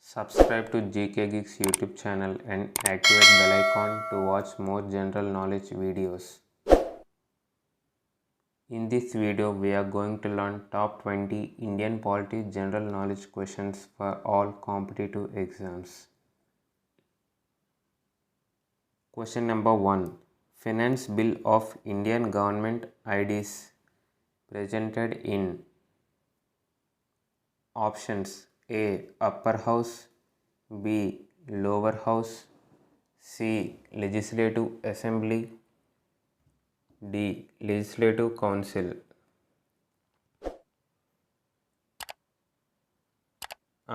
Subscribe to GK Geeks YouTube channel and activate bell icon to watch more general knowledge videos. In this video, we are going to learn top 20 Indian polity general knowledge questions for all competitive exams. Question number 1. Finance Bill of Indian Government IDs presented in options A. Upper House, B. Lower House, C. Legislative Assembly, D. Legislative Council.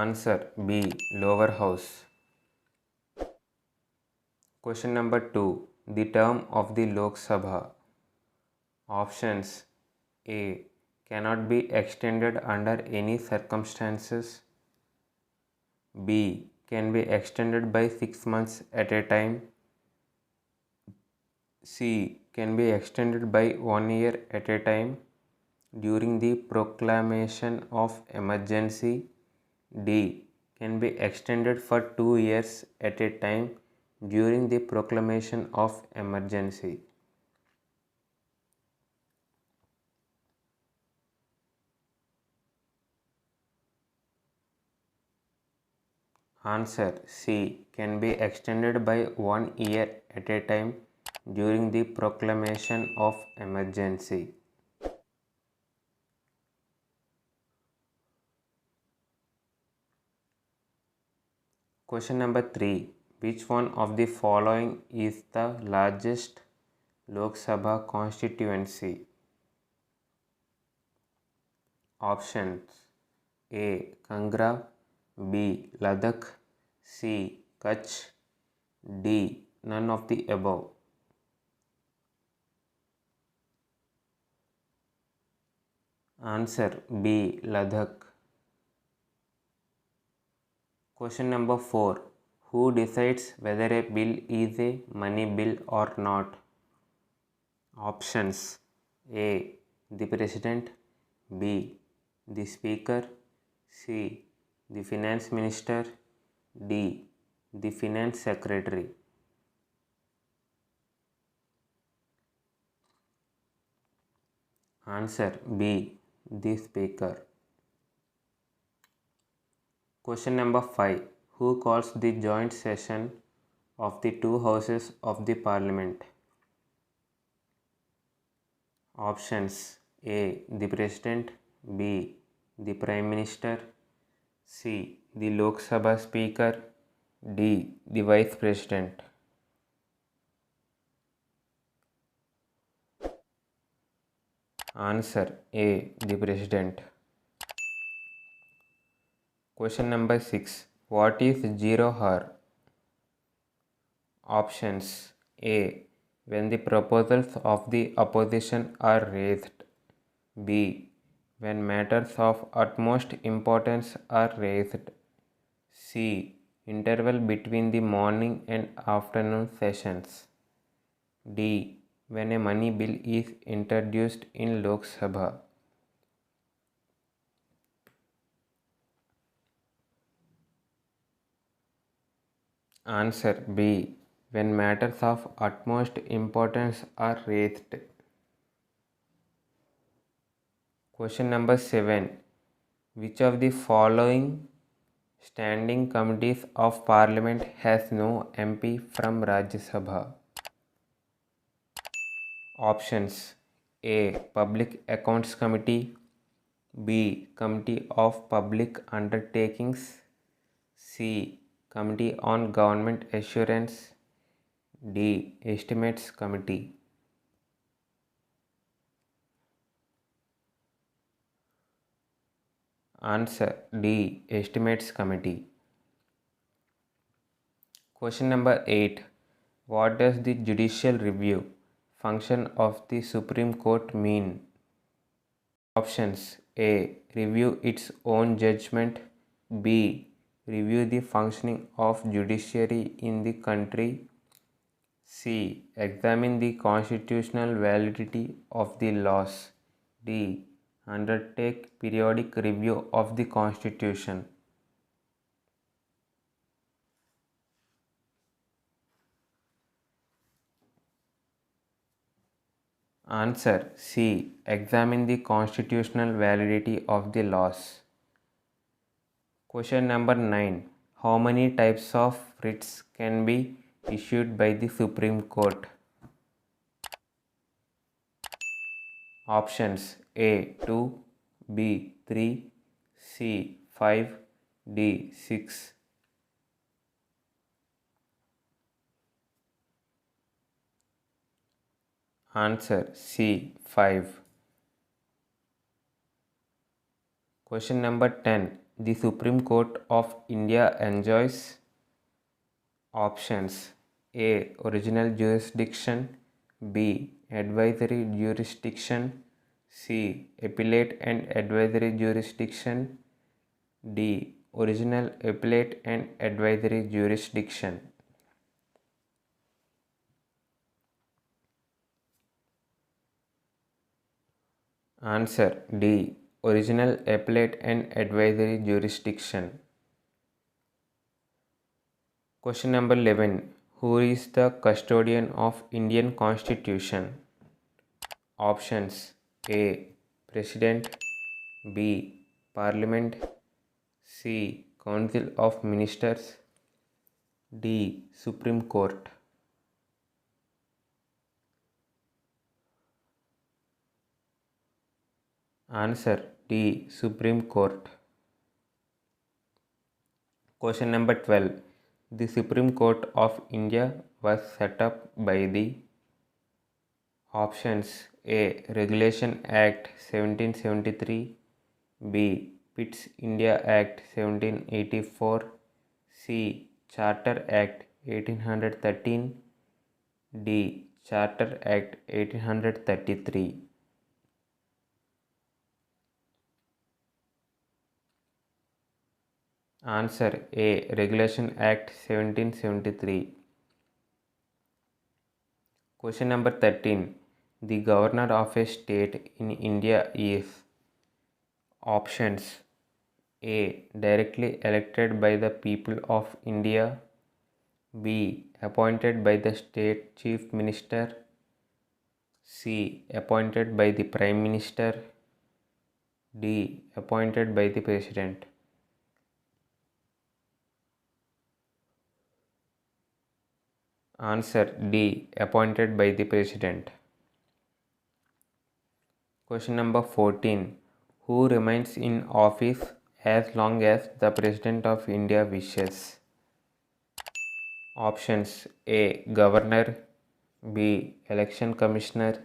Answer B. Lower House. Question number 2. The term of the Lok Sabha. Options A. Cannot be extended under any circumstances. B. Can be extended by 6 months at a time. C. Can be extended by 1 year at a time during the proclamation of emergency. D. Can be extended for 2 years at a time during the proclamation of emergency. Answer C. Can be extended by 1 year at a time during the proclamation of emergency. Question number 3. Which one of the following is the largest Lok Sabha constituency? Options A. Kangra, B. Ladakh, C. Kutch, D. None of the above. Answer B. Ladakh. Question number 4. Who decides whether a bill is a money bill or not? Options A. The President, B. The Speaker, C. The Finance Minister, D. The Finance Secretary. Answer B. The Speaker. Question number 5. Who calls the joint session of the two houses of the Parliament? Options A. The President, B. The Prime Minister, C. The Lok Sabha Speaker, D. The Vice President. Answer A. The President. Question number 6. What is zero hour? Options A. When the proposals of the opposition are raised. B. When matters of utmost importance are raised. C. Interval between the morning and afternoon sessions. D. When a money bill is introduced in Lok Sabha. Answer B. When matters of utmost importance are raised. Question number 7. Which of the following standing committees of Parliament has no MP from Rajya Sabha? Options A. Public Accounts Committee, B. Committee of Public Undertakings, C. Committee on Government Assurance, D. Estimates Committee. Answer D. Estimates Committee. Question number 8. What does the judicial review function of the Supreme Court mean? Options A. Review its own judgment, B. Review the functioning of judiciary in the country, C. Examine the constitutional validity of the laws, D. Undertake periodic review of the Constitution. Answer C. Examine the constitutional validity of the laws. Question number 9. How many types of writs can be issued by the Supreme Court? Options A 2, B 3, C 5, D 6. Answer C 5. Question number 10. The Supreme Court of India enjoys options A. Original jurisdiction, B. Advisory jurisdiction, C. Appellate and advisory jurisdiction, D. Original appellate and advisory jurisdiction. Answer D. Original appellate and advisory jurisdiction. Question number 11. Who is the custodian of Indian Constitution? Options A. President, B. Parliament, C. Council of Ministers, D. Supreme Court. Answer D. Supreme Court. Question number 12. The Supreme Court of India was set up by the options A. Regulation Act 1773, B. Pitt's India Act 1784, C. Charter Act 1813, D. Charter Act 1833. Answer A. Regulation Act 1773. Question number 13. The governor of a state in India is options A. Directly elected by the people of India, B. Appointed by the state chief minister, C. Appointed by the prime minister, D. Appointed by the president. Answer D. Appointed by the president. Question number 14. Who remains in office as long as the President of India wishes? Options A. Governor, B. Election Commissioner,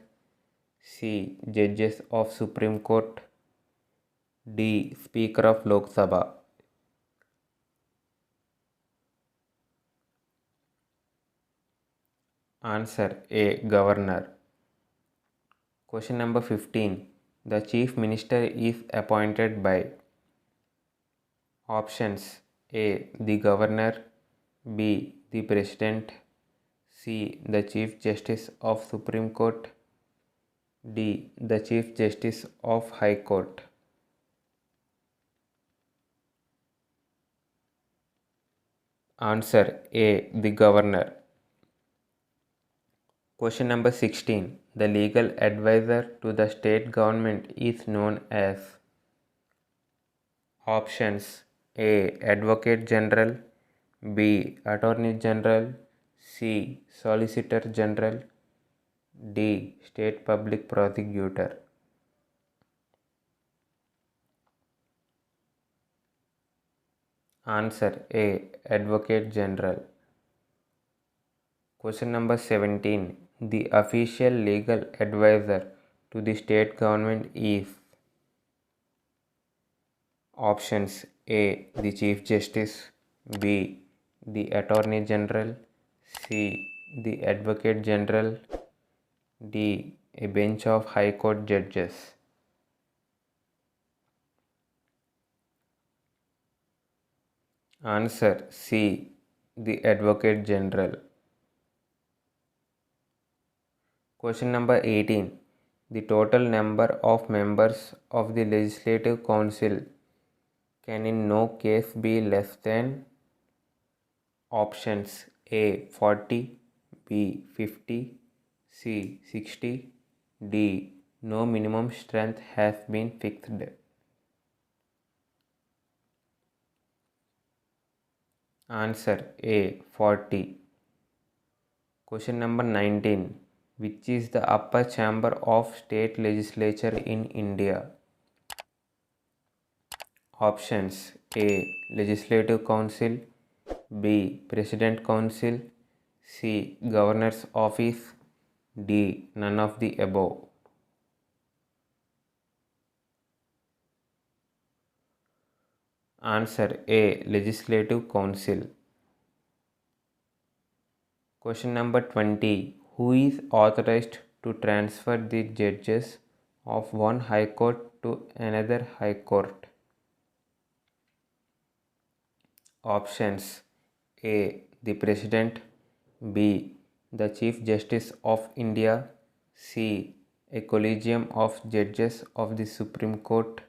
C. Judges of Supreme Court, D. Speaker of Lok Sabha. Answer A. Governor. Question number 15. The Chief Minister is appointed by options A. The Governor, B. The President, C. The Chief Justice of Supreme Court, D. The Chief Justice of High Court. Answer A. The Governor. Question number 16. The legal advisor to the state government is known as options A. Advocate General, B. Attorney General, C. Solicitor General, D. State Public Prosecutor. Answer A. Advocate General. Question number 17. The official legal advisor to the state government is options A. The Chief Justice, B. The Attorney General, C. The Advocate General, D. A bench of High Court judges. Answer C. The Advocate General. Question number 18. The total number of members of the Legislative Council can in no case be less than options A. 40, B. 50, C. 60, D. No minimum strength has been fixed. Answer A. 40. Question number 19. Which is the upper chamber of state legislature in India? Options: A. Legislative Council, B. President Council, C. Governor's Office, D. None of the above. Answer A. Legislative Council. Question number 20. Who is authorized to transfer the judges of one high court to another high court? Options: A. The President, B. The Chief Justice of India, C. A collegium of judges of the Supreme Court,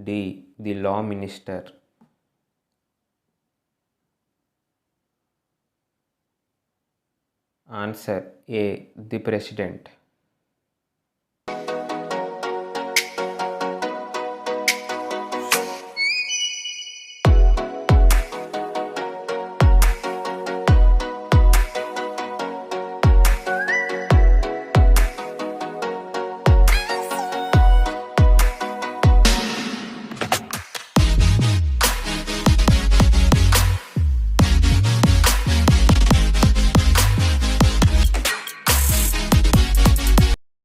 D. The Law Minister. Answer A. The President.